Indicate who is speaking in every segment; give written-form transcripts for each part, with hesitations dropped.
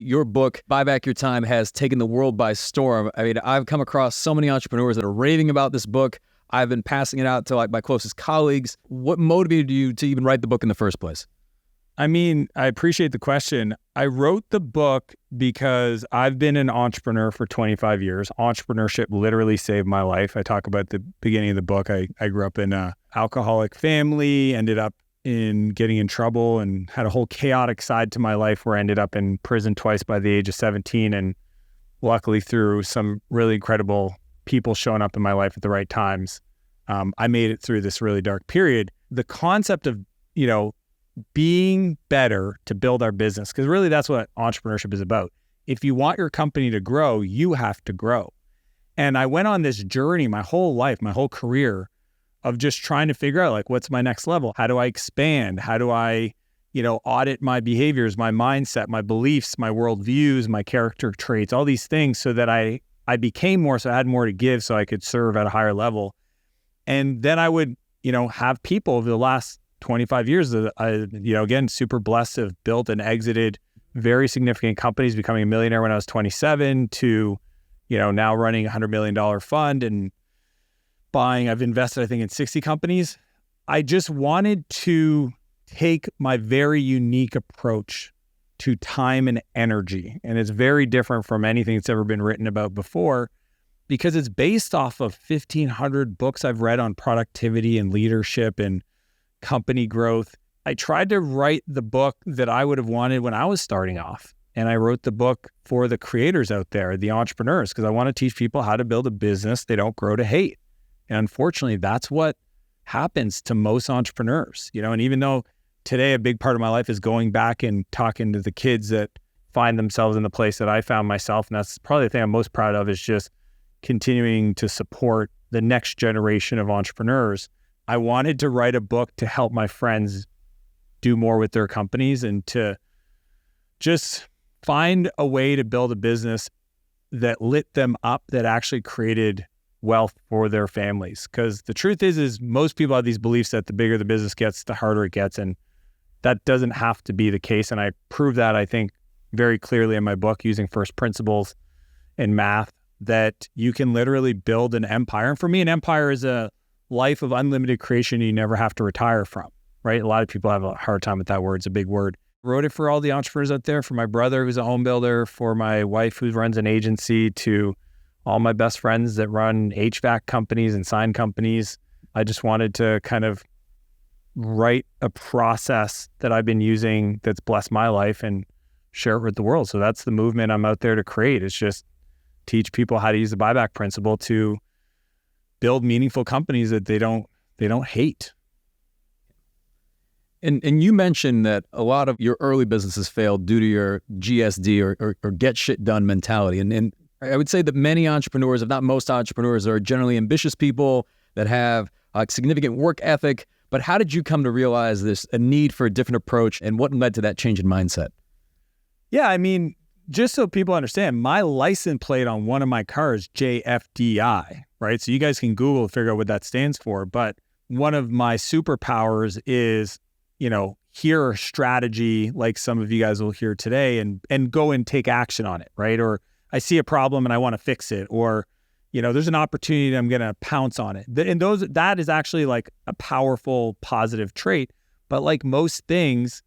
Speaker 1: Your book, Buy Back Your Time, has taken the world by storm. I mean, I've come across so many entrepreneurs that are raving about this book. I've been passing it out to my closest colleagues. What motivated you to even write the book in the first place?
Speaker 2: I mean, I appreciate the question. I wrote the book because I've been an entrepreneur for 25 years. Entrepreneurship literally saved my life. I talk about the beginning of the book. I grew up in an alcoholic family, ended up in getting in trouble, and had a whole chaotic side to my life where I ended up in prison twice by the age of 17. And luckily, through some really incredible people showing up in my life at the right times, I made it through this really dark period. The concept of, being better to build our business, because really that's what entrepreneurship is about. If you want your company to grow, you have to grow. And I went on this journey my whole life, my whole career, of just trying to figure out, what's my next level? How do I expand? How do I, audit my behaviors, my mindset, my beliefs, my worldviews, my character traits, all these things, so that I became more, so I had more to give, so I could serve at a higher level. And then I would, have people over the last 25 years that I, again, super blessed to have built and exited very significant companies, becoming a millionaire when I was 27 to, now running a $100 million fund and I've invested, I think, in 60 companies. I just wanted to take my very unique approach to time and energy. And it's very different from anything that's ever been written about before, because it's based off of 1,500 books I've read on productivity and leadership and company growth. I tried to write the book that I would have wanted when I was starting off. And I wrote the book for the creators out there, the entrepreneurs, because I want to teach people how to build a business they don't grow to hate. And unfortunately, that's what happens to most entrepreneurs, and even though today a big part of my life is going back and talking to the kids that find themselves in the place that I found myself. And that's probably the thing I'm most proud of, is just continuing to support the next generation of entrepreneurs. I wanted to write a book to help my friends do more with their companies and to just find a way to build a business that lit them up, that actually created wealth for their families. Because the truth is most people have these beliefs that the bigger the business gets, the harder it gets. And that doesn't have to be the case. And I prove that, I think, very clearly in my book, using first principles and math, that you can literally build an empire. And for me, an empire is a life of unlimited creation you never have to retire from, right? A lot of people have a hard time with that word. It's a big word. I wrote it for all the entrepreneurs out there, for my brother who's a home builder, for my wife who runs an agency, to all my best friends that run HVAC companies and sign companies. I just wanted to kind of write a process that I've been using that's blessed my life and share it with the world. So that's the movement I'm out there to create. It's just teach people how to use the buyback principle to build meaningful companies that they don't hate.
Speaker 1: And you mentioned that a lot of your early businesses failed due to your GSD or get shit done mentality. And I would say that many entrepreneurs, if not most entrepreneurs, are generally ambitious people that have a significant work ethic. But how did you come to realize there's a need for a different approach, and what led to that change in mindset?
Speaker 2: Yeah, I mean, just so people understand, my license plate on one of my cars, JFDI, right? So you guys can Google to figure out what that stands for. But one of my superpowers is, hear a strategy like some of you guys will hear today and go and take action on it, right? Or I see a problem and I want to fix it, or, there's an opportunity and I'm going to pounce on it. And that is actually like a powerful, positive trait. But like most things,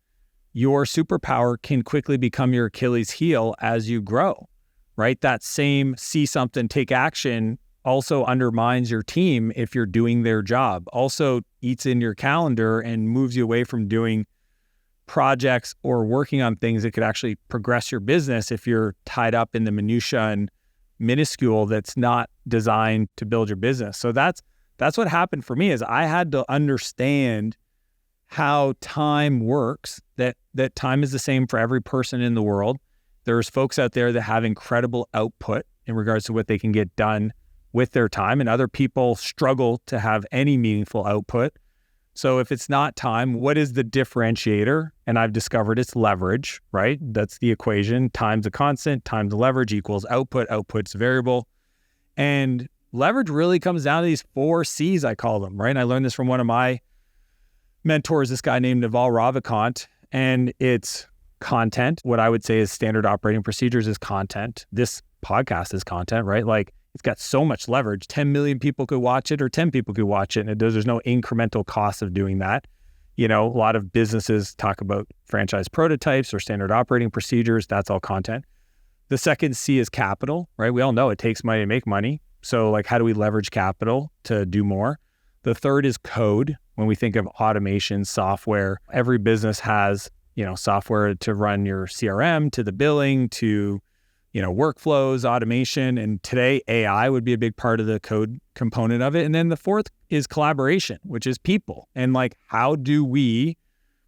Speaker 2: your superpower can quickly become your Achilles heel as you grow, right? That same see something, take action also undermines your team if you're doing their job, also eats in your calendar and moves you away from doing projects or working on things that could actually progress your business if you're tied up in the minutia and minuscule that's not designed to build your business. So that's what happened for me, is I had to understand how time works, that time is the same for every person in the world. There's folks out there that have incredible output in regards to what they can get done with their time, and other people struggle to have any meaningful output. So if it's not time, what is the differentiator? And I've discovered it's leverage, right? That's the equation. Time's a constant, times leverage equals output. Output's variable. And leverage really comes down to these 4 C's, I call them, right? And I learned this from one of my mentors, this guy named Naval Ravikant. And it's content. What I would say is standard operating procedures is content. This podcast is content, right? Like it's got so much leverage. 10 million people could watch it or 10 people could watch it. And there's no incremental cost of doing that. A lot of businesses talk about franchise prototypes or standard operating procedures. That's all content. The second C is capital, right? We all know it takes money to make money. So like, how do we leverage capital to do more? The third is code. When we think of automation, software, every business has, software to run your CRM, to the billing, to, workflows, automation. And today, AI would be a big part of the code component of it. And then the fourth is collaboration, which is people. And like, how do we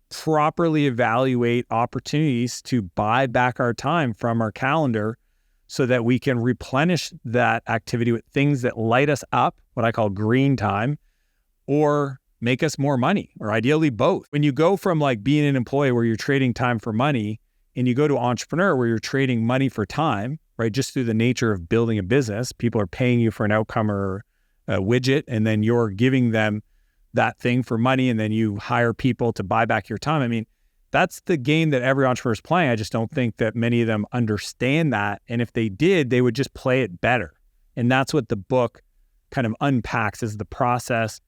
Speaker 2: properly evaluate opportunities to buy back our time from our calendar so that we can replenish that activity with things that light us up, what I call green time, or make us more money, or ideally both. When you go from like being an employee where you're trading time for money and you go to entrepreneur where you're trading money for time, right? Just through the nature of building a business, people are paying you for an outcome or a widget, and then you're giving them that thing for money, and then you hire people to buy back your time. I mean, that's the game that every entrepreneur is playing. I just don't think that many of them understand that. And if they did, they would just play it better. And that's what the book kind of unpacks, is the process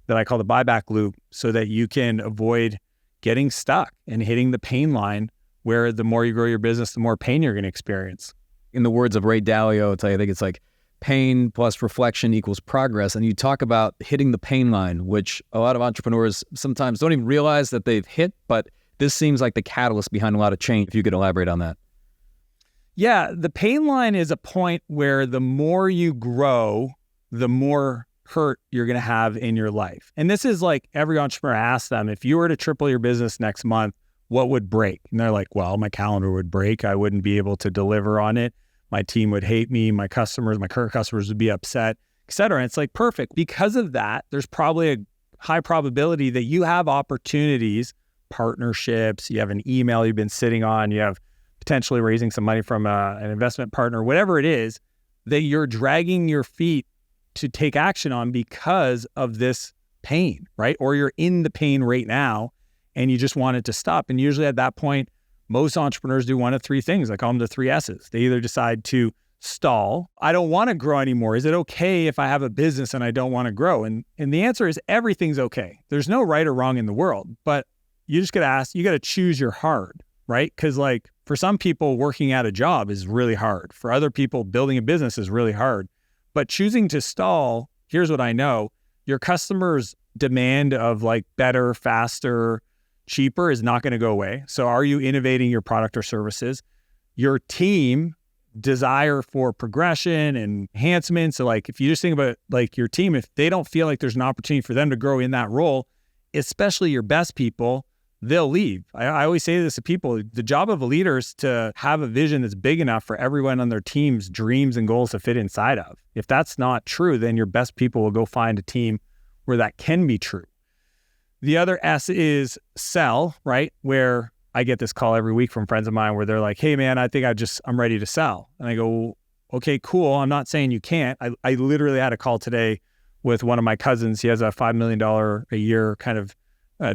Speaker 2: that I call the buyback loop, so that you can avoid getting stuck and hitting the pain line where the more you grow your business, the more pain you're going to experience.
Speaker 1: In the words of Ray Dalio, I think it's like pain plus reflection equals progress. And you talk about hitting the pain line, which a lot of entrepreneurs sometimes don't even realize that they've hit, but this seems like the catalyst behind a lot of change. If you could elaborate on that.
Speaker 2: Yeah, the pain line is a point where the more you grow, the more hurt you're going to have in your life. And this is like every entrepreneur asks them, if you were to triple your business next month, what would break? And they're like, well, my calendar would break. I wouldn't be able to deliver on it. My team would hate me. My current customers would be upset, et cetera. And it's like, perfect. Because of that, there's probably a high probability that you have opportunities, partnerships, you have an email you've been sitting on, you have potentially raising some money from an investment partner, whatever it is, that you're dragging your feet to take action on because of this pain, right? Or you're in the pain right now and you just want it to stop. And usually at that point, most entrepreneurs do one of three things. I call them the 3 S's. They either decide to stall. I don't want to grow anymore. Is it okay if I have a business and I don't want to grow? And the answer is everything's okay. There's no right or wrong in the world, but you just got to ask, you got to choose your hard, right? Because like for some people, working at a job is really hard. For other people, building a business is really hard. But choosing to stall, here's what I know, your customers' demand of like better, faster, cheaper is not going to go away. So are you innovating your product or services? Your team desire for progression and enhancement. So like if you just think about like your team, if they don't feel like there's an opportunity for them to grow in that role, especially your best people, they'll leave. I always say this to people, the job of a leader is to have a vision that's big enough for everyone on their team's dreams and goals to fit inside of. If that's not true, then your best people will go find a team where that can be true. The other S is sell, right? Where I get this call every week from friends of mine where they're like, hey man, I think I'm ready to sell. And I go, okay, cool. I'm not saying you can't. I literally had a call today with one of my cousins. He has a $5 million a year kind of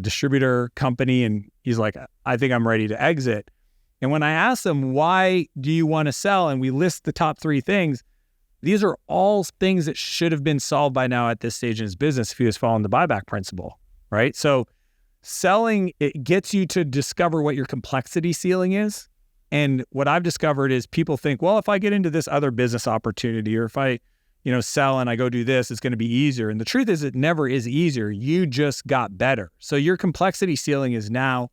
Speaker 2: distributor company. And he's like, I think I'm ready to exit. And when I asked him, why do you want to sell? And we list the top 3 things. These are all things that should have been solved by now at this stage in his business if he was following the buyback principle, right? So selling, it gets you to discover what your complexity ceiling is. And what I've discovered is people think, well, if I get into this other business opportunity, or if I, sell and I go do this, it's going to be easier. And the truth is it never is easier. You just got better. So your complexity ceiling is now,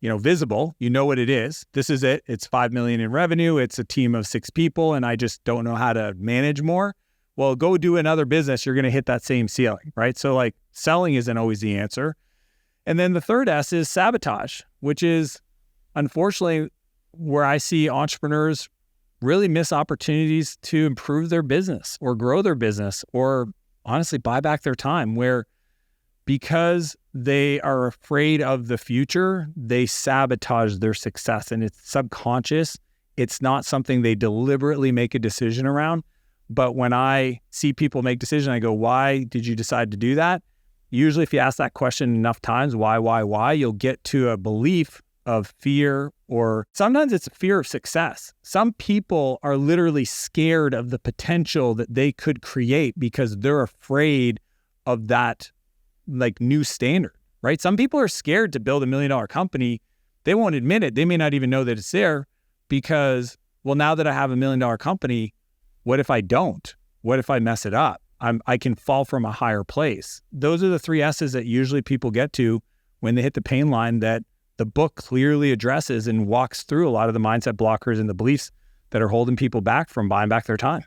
Speaker 2: visible. You know what it is. This is it. It's 5 million in revenue. It's a team of 6 people and I just don't know how to manage more. Well, go do another business. You're going to hit that same ceiling, right? So like selling isn't always the answer. And then the third S is sabotage, which is unfortunately where I see entrepreneurs really miss opportunities to improve their business or grow their business or honestly buy back their time, where because they are afraid of the future, they sabotage their success. And it's subconscious. It's not something they deliberately make a decision around. But when I see people make decisions, I go, why did you decide to do that? Usually if you ask that question enough times, why, you'll get to a belief of fear, or sometimes it's a fear of success. Some people are literally scared of the potential that they could create because they're afraid of that like new standard, right? Some people are scared to build $1 million company. They won't admit it. They may not even know that it's there because, well, now that I have $1 million company, what if I don't? What if I mess it up? I can fall from a higher place. Those are the 3 S's that usually people get to when they hit the pain line that the book clearly addresses and walks through a lot of the mindset blockers and the beliefs that are holding people back from buying back their time.